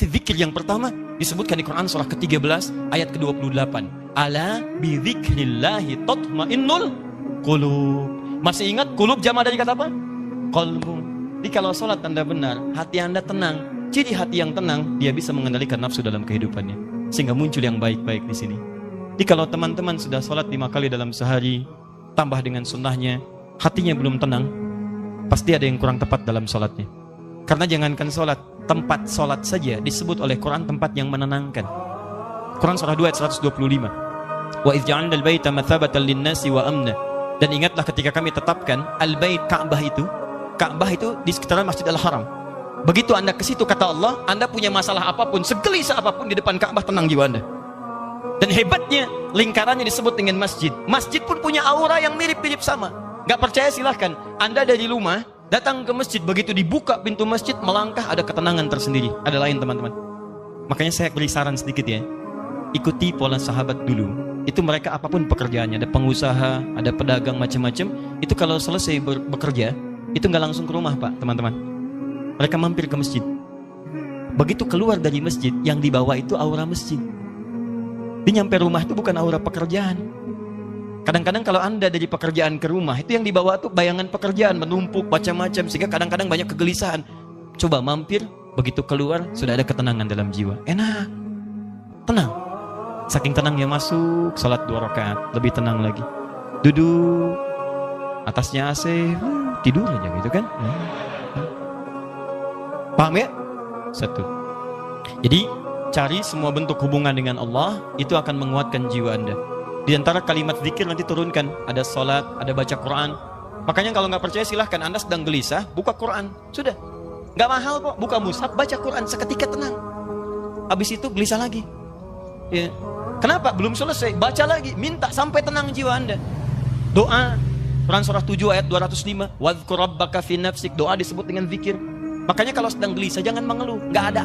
zikir yang pertama disebutkan di Quran surah ke-13 ayat ke-28. Ala bi dzikrillahi tatmainnul qulub. Masih ingat qulub jama dari kata apa? Qalbu. Jadi kalau sholat Anda benar, hati Anda tenang. Jadi hati yang tenang, dia bisa mengendalikan nafsu dalam kehidupannya, sehingga muncul yang baik-baik di sini. Jadi kalau teman-teman sudah sholat 5 kali dalam sehari, tambah dengan sunnahnya, hatinya belum tenang, pasti ada yang kurang tepat dalam sholatnya. Karena jangankan sholat, tempat sholat saja disebut oleh Quran tempat yang menenangkan. Quran surah 2 ayat 125. Wa idh ja'alna al-baita mathabatan lin-nasi wa amna. Dan ingatlah ketika kami tetapkan al-bait, Ka'bah itu di sekitaran Masjid Al-Haram. Begitu Anda ke situ, kata Allah, Anda punya masalah apapun, segelisah apapun di depan Ka'bah, tenang jiwa Anda. Dan hebatnya, lingkarannya disebut dengan masjid. Masjid pun punya aura yang mirip-mirip sama. Gak percaya silahkan, Anda dari rumah datang ke masjid, begitu dibuka pintu masjid, melangkah, ada ketenangan tersendiri. Ada lain teman-teman. Makanya saya beri saran sedikit ya, ikuti pola sahabat dulu. Itu mereka apapun pekerjaannya, ada pengusaha, ada pedagang macam-macam. Itu kalau selesai bekerja, itu gak langsung ke rumah Pak, teman-teman. Mereka mampir ke masjid. Begitu keluar dari masjid, yang dibawa itu aura masjid. Dia nyampe rumah itu bukan aura pekerjaan. Kadang-kadang kalau Anda dari pekerjaan ke rumah, itu yang dibawa tuh bayangan pekerjaan, menumpuk macam-macam, sehingga kadang-kadang banyak kegelisahan. Coba mampir, begitu keluar, sudah ada ketenangan dalam jiwa. Enak, tenang. Saking tenangnya masuk, salat 2 rakaat, lebih tenang lagi. Duduk, atasnya AC, tidur aja gitu kan. Paham ya? Satu. Jadi cari semua bentuk hubungan dengan Allah, itu akan menguatkan jiwa Anda. Di antara kalimat zikir nanti turunkan, ada sholat, ada baca Quran. Makanya kalau nggak percaya silahkan, Anda sedang gelisah, buka Quran, sudah. Nggak mahal kok, buka mushaf, baca Quran, seketika tenang. Habis itu gelisah lagi. Ya. Kenapa? Belum selesai, baca lagi, minta sampai tenang jiwa Anda. Doa, Quran surah 7 ayat 205, wadhkur rabbaka fi nafsik, doa disebut dengan zikir. Makanya kalau sedang gelisah jangan mengeluh. Nggak ada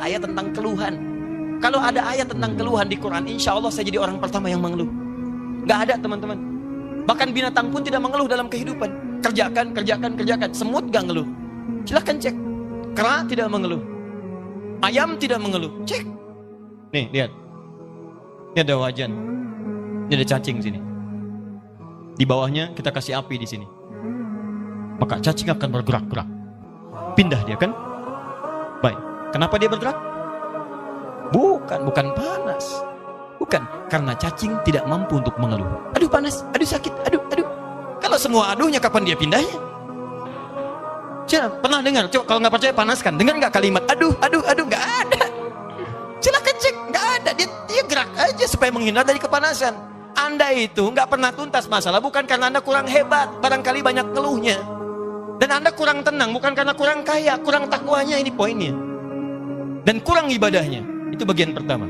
ayat tentang keluhan. Kalau ada ayat tentang keluhan di Quran, insya Allah saya jadi orang pertama yang mengeluh. Nggak ada teman-teman. Bahkan binatang pun tidak mengeluh dalam kehidupan. Kerjakan. Semut nggak ngeluh. Silahkan cek. Kera tidak mengeluh. Ayam tidak mengeluh. Cek. Nih lihat. Ini ada wajan. Ini ada cacing sini. Di bawahnya kita kasih api di sini. Maka cacing akan bergerak-gerak. Pindah dia kan? Baik. Kenapa dia bergerak? Bukan panas. Bukan, karena cacing tidak mampu untuk mengeluh. Aduh panas, aduh sakit, aduh. Kalau semua aduhnya kapan dia pindahnya? Pernah dengar? Coba kalau nggak percaya panaskan. Dengar nggak kalimat aduh, nggak ada. Silakan cek, nggak ada. Dia gerak aja supaya menghindar dari kepanasan. Anda itu nggak pernah tuntas masalah bukan karena Anda kurang hebat, barangkali banyak keluhnya. Dan Anda kurang tenang bukan karena kurang kaya, kurang takwanya, ini poinnya. Dan kurang ibadahnya. Itu bagian pertama.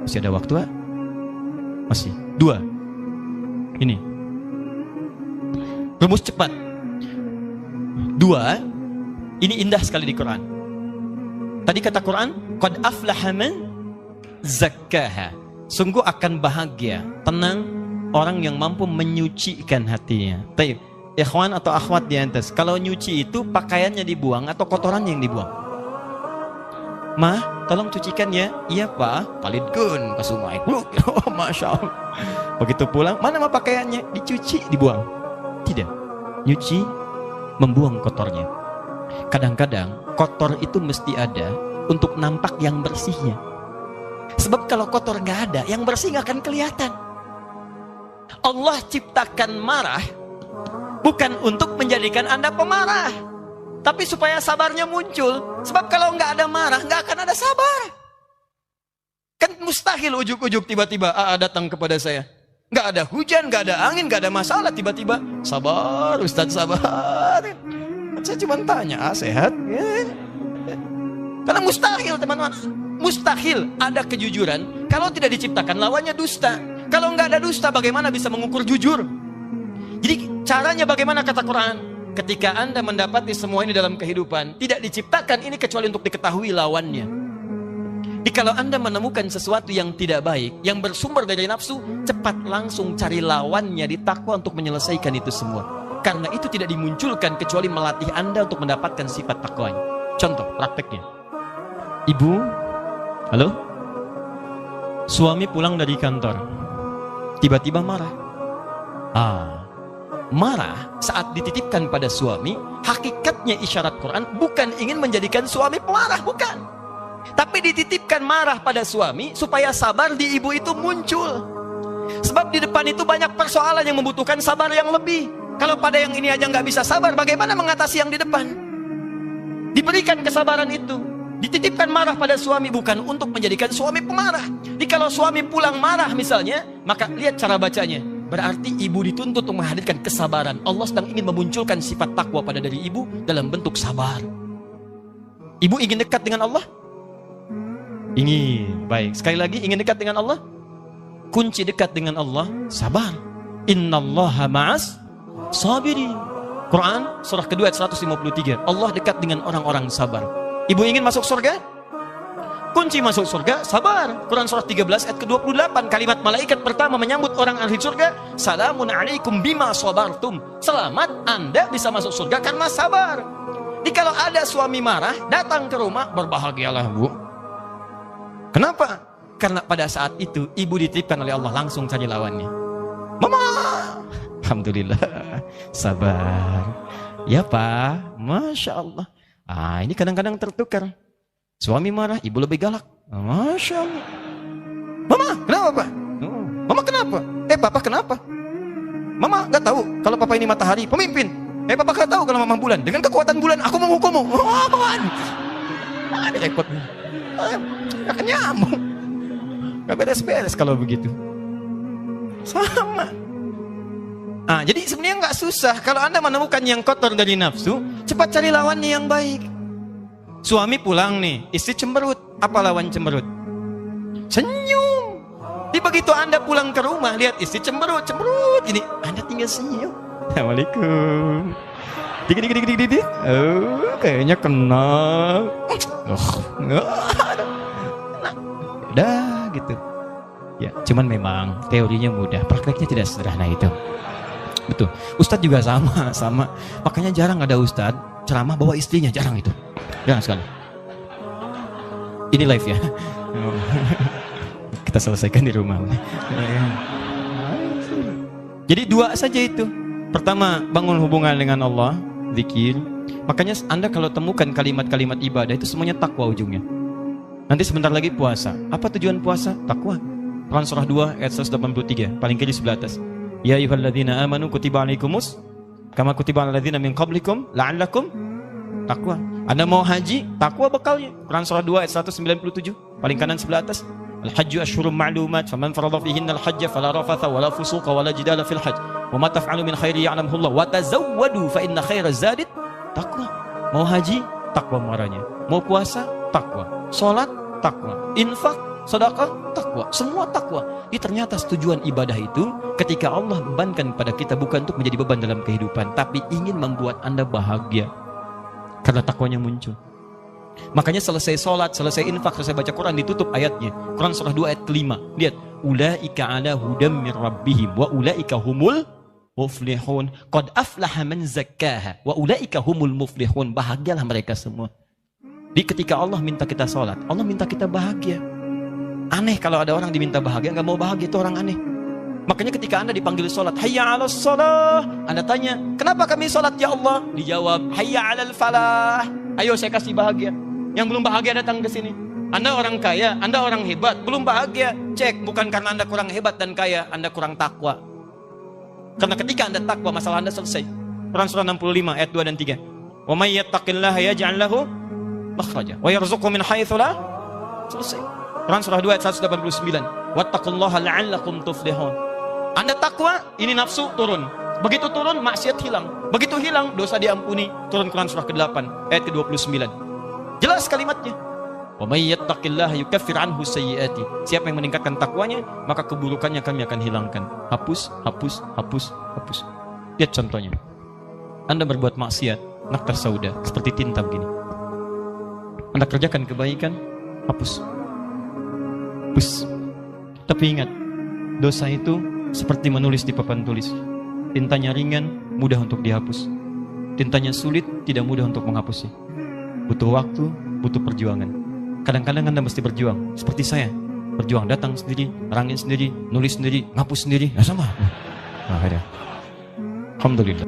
Masih ada waktu, Pak? Masih. 2. Ini. Rumus cepat. 2. Ini indah sekali di Quran. Tadi kata Quran, qad aflaha man zakkaha. Sungguh akan bahagia, tenang orang yang mampu menyucikan hatinya. Baik. Ikhwan atau akhwat di atas, kalau nyuci itu pakaiannya dibuang atau kotorannya yang dibuang? Mah, tolong cucikan ya. Iya Pak, palidgun ke sungai. Oh, Masya Allah. Begitu pulang, mana mah pakaiannya? Dicuci, dibuang? Tidak. Nyuci, membuang kotornya. Kadang-kadang kotor itu mesti ada untuk nampak yang bersihnya. Sebab kalau kotor nggak ada, yang bersih nggak akan kelihatan. Allah ciptakan marah bukan untuk menjadikan Anda pemarah, tapi supaya sabarnya muncul. Sebab kalau nggak ada marah, nggak akan ada sabar. Kan mustahil ujuk-ujuk tiba-tiba datang kepada saya. Nggak ada hujan, nggak ada angin, nggak ada masalah, tiba-tiba sabar Ustadz, sabar. Saya cuma tanya, sehat? Ya. Karena mustahil teman-teman, mustahil ada kejujuran kalau tidak diciptakan lawannya dusta. Kalau nggak ada dusta, bagaimana bisa mengukur jujur? Jadi caranya bagaimana kata Quran? Ketika Anda mendapati semua ini dalam kehidupan, tidak diciptakan ini kecuali untuk diketahui lawannya. Jadi kalau Anda menemukan sesuatu yang tidak baik, yang bersumber dari nafsu, cepat langsung cari lawannya di takwa untuk menyelesaikan itu semua. Karena itu tidak dimunculkan kecuali melatih Anda untuk mendapatkan sifat takwanya. Contoh prakteknya. Ibu, halo? Suami pulang dari kantor, tiba-tiba marah. Marah saat dititipkan pada suami, hakikatnya isyarat Quran bukan ingin menjadikan suami pemarah, bukan. Tapi dititipkan marah pada suami supaya sabar di ibu itu muncul. Sebab di depan itu banyak persoalan yang membutuhkan sabar yang lebih. Kalau pada yang ini aja nggak bisa sabar, bagaimana mengatasi yang di depan? Diberikan kesabaran itu. Dititipkan marah pada suami bukan untuk menjadikan suami pemarah. Jadi kalau suami pulang marah misalnya, maka lihat cara bacanya. Berarti ibu dituntut untuk menghadirkan kesabaran. Allah sedang ingin memunculkan sifat takwa pada diri ibu dalam bentuk sabar. Ibu ingin dekat dengan Allah? Ingin. Baik, sekali lagi ingin dekat dengan Allah? Kunci dekat dengan Allah, sabar. Innallaha ma'as sabirin. Quran surah kedua ayat 153. Allah dekat dengan orang-orang sabar. Ibu ingin masuk surga? Kunci masuk surga, sabar. Quran surah 13 ayat ke-28. Kalimat malaikat pertama menyambut orang ahli surga, salamun alaikum bima sabartum. Selamat, Anda bisa masuk surga karena sabar. Jadi kalau ada suami marah, datang ke rumah, berbahagialah Bu. Kenapa? Karena pada saat itu ibu dititipkan oleh Allah langsung cari lawannya. Mama, alhamdulillah, sabar. Ya Pak, Masya Allah. Ini kadang-kadang tertukar. Suami marah, ibu lebih galak. Masya Allah. Mama, kenapa Pak? Mama kenapa? Papa kenapa? Mama gak tahu kalau Papa ini matahari, pemimpin. Papa gak tahu kalau Mama bulan. Dengan kekuatan bulan, aku menghukummu. Ini repot. Akan nyambung. Gak beres-beres kalau begitu. Sama. Jadi sebenarnya gak susah. Kalau Anda menemukan yang kotor dari nafsu, cepat cari lawannya yang baik. Suami pulang nih, istri cemberut. Apa lawan cemberut? Senyum. Jadi begitu Anda pulang ke rumah, lihat istri cemberut. Ini Anda tinggal senyum. Assalamualaikum. Dik. Kayaknya kenal. Udah gitu. Ya, cuman memang teorinya mudah, prakteknya tidak sederhana itu. Betul. Ustadz juga sama. Makanya jarang ada ustadz ceramah bawa istrinya, jarang itu. Jarang sekali. Ini live ya. Kita selesaikan di rumah. Jadi dua saja itu. Pertama, bangun hubungan dengan Allah, zikir. Makanya Anda kalau temukan kalimat-kalimat ibadah itu semuanya takwa ujungnya. Nanti sebentar lagi puasa. Apa tujuan puasa? Takwa. Quran surah 2 ayat 183, paling kiri sebelah atas. Ya ayyuhalladzina amanu kutiba alaikumus kama kutiba alal ladzina min qablikum la'allakum takwa. Anda mau haji, takwa bekalnya. Quran surah 2 ayat 197, paling kanan sebelah atas. Al-hajju asyhurum ma'lumat faman farada fihinna al-hajja fala rafatha wala fusuqa wala jidala fil hajj wa ma taf'alu min khairin ya'lamuhu Allah wa tazawwadu fa inna khairaz zadi taqwa. Mau haji, takwa muaranya. Mau puasa, takwa. Salat, takwa. Infak, sedekah, takwa. Semua takwa. Ini ternyata tujuan ibadah itu ketika Allah bebankan pada kita bukan untuk menjadi beban dalam kehidupan, tapi ingin membuat Anda bahagia. Karena takwanya muncul. Makanya selesai sholat, selesai infak, selesai baca Quran ditutup ayatnya. Quran surah 2 ayat ke-5. Lihat, ulaika ala hudam min rabbihim wa ulaika humul muflihun. Qad aflaha man zakkaha wa ulaika humul muflihun. Bahagialah mereka semua. Jadi ketika Allah minta kita sholat, Allah minta kita bahagia. Aneh kalau ada orang diminta bahagia nggak mau bahagia, itu orang aneh. Makanya ketika Anda dipanggil sholat, hayya 'alas shalah, Anda tanya, kenapa kami sholat ya Allah? Dijawab, hayya 'alal falah. Ayo saya kasih bahagia. Yang belum bahagia datang ke sini. Anda orang kaya, Anda orang hebat, belum bahagia. Cek, bukan karena Anda kurang hebat dan kaya, Anda kurang takwa. Karena ketika Anda takwa, masalah Anda selesai. Quran surah 65 ayat 2 dan 3. Wa may yattaqillaha yaj'al lahu makhraja wa yarzuqhu min haitsu la. Selesai. Quran surah 2 ayat 189. Wattaqullaha la'allakum tuflihun. Anda takwa, ini nafsu turun. Begitu turun, maksiat hilang. Begitu hilang, dosa diampuni. Turun Quran surah ke-8 ayat ke-29. Jelas kalimatnya. Wa may yattaqillaha yukaffir anhu sayyi'ati. Siapa yang meningkatkan takwanya, maka keburukannya kami akan hilangkan. Hapus. Lihat contohnya. Anda berbuat maksiat, naktar sauda, seperti tinta begini. Anda kerjakan kebaikan, hapus. Tapi ingat, dosa itu seperti menulis di papan tulis. Tintanya ringan, mudah untuk dihapus. Tintanya sulit, tidak mudah untuk menghapusnya. Butuh waktu, butuh perjuangan. Kadang-kadang Anda mesti berjuang. Seperti saya. Berjuang, datang sendiri, rangin sendiri, nulis sendiri, ngapus sendiri. Nah sama. Nah, akhirnya. Alhamdulillah.